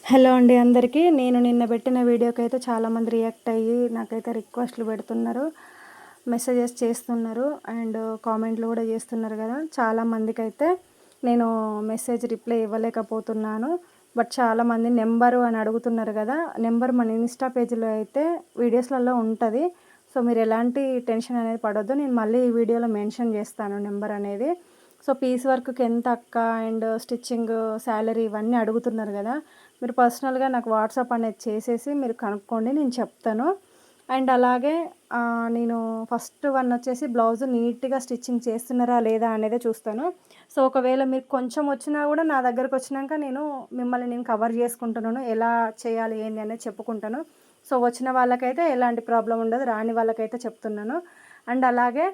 Hello అండి అందరికీ. నేను నిన్న పెట్టిన వీడియోకైతే చాలామంది రియాక్ట్ అయ్యి నాకైతే రిక్వెస్ట్లు పెడుతున్నారు, మెసేజెస్ చేస్తున్నారు అండ్ కామెంట్లు కూడా చేస్తున్నారు కదా. చాలామందికైతే నేను మెసేజ్ రిప్లై ఇవ్వలేకపోతున్నాను. బట్ చాలామంది నెంబరు అని అడుగుతున్నారు కదా. నెంబర్ మన ఇన్స్టా పేజీలో అయితే వీడియోస్లలో ఉంటుంది. సో మీరు ఎలాంటి టెన్షన్ అనేది పడొద్దు. నేను మళ్ళీ ఈ వీడియోలో మెన్షన్ చేస్తాను నెంబర్ అనేది. సో పీస్ వర్క్కి ఎంత అక్క అండ్ స్టిచ్చింగ్ శాలరీ ఇవన్నీ అడుగుతున్నారు కదా. మీరు పర్సనల్గా నాకు వాట్సాప్ అనేది చేసేసి మీరు కనుక్కోండి, నేను చెప్తాను. అండ్ అలాగే నేను ఫస్ట్ వన్ వచ్చేసి బ్లౌజ్ నీట్గా స్టిచ్చింగ్ చేస్తున్నారా లేదా అనేది చూస్తాను. సో ఒకవేళ మీరు కొంచెం వచ్చినా కూడా నా దగ్గరకు వచ్చినాక మిమ్మల్ని కవర్ చేసుకుంటున్నాను, ఎలా చేయాలి ఏంటి అనేది చెప్పుకుంటాను. సో వచ్చిన వాళ్ళకైతే ఎలాంటి ప్రాబ్లం ఉండదు, రాని వాళ్ళకైతే చెప్తున్నాను. అండ్ అలాగే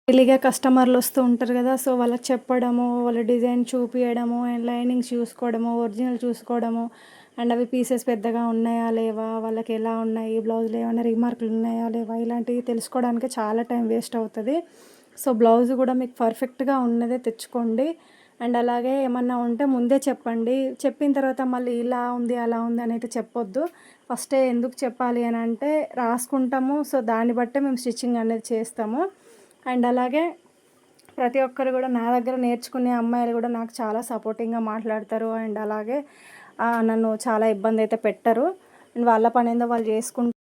డైలీగా కస్టమర్లు వస్తూ ఉంటారు కదా. సో వాళ్ళకి చెప్పడము, వాళ్ళ డిజైన్ చూపించడము అండ్ లైనింగ్స్ చూసుకోవడము, ఒరిజినల్ చూసుకోవడము అండ్ అవి పీసెస్ పెద్దగా ఉన్నాయా లేవా, వాళ్ళకి ఎలా ఉన్నాయి, బ్లౌజ్లో ఏమైనా రీమార్కులు ఉన్నాయా లేవా, ఇలాంటివి తెలుసుకోవడానికి చాలా టైం వేస్ట్ అవుతుంది. సో బ్లౌజ్ కూడా మీకు పర్ఫెక్ట్గా ఉన్నదే తెచ్చుకోండి. అండ్ అలాగే ఏమన్నా ఉంటే ముందే చెప్పండి. చెప్పిన తర్వాత మళ్ళీ ఇలా ఉంది అలా ఉంది అని అయితే చెప్పొద్దు. ఫస్టే ఎందుకు చెప్పాలి అని అంటే రాసుకుంటాము. సో దాన్ని బట్టే మేము స్టిచ్చింగ్ అనేది చేస్తాము. అండ్ అలాగే ప్రతి ఒక్కరు కూడా నా దగ్గర నేర్చుకునే అమ్మాయిలు కూడా నాకు చాలా సపోర్టింగ్గా మాట్లాడతారు. అండ్ అలాగే నన్ను చాలా ఇబ్బంది అయితే పెట్టరు. అండ్ వాళ్ళ పని ఏందో వాళ్ళు చేసుకుంటారు.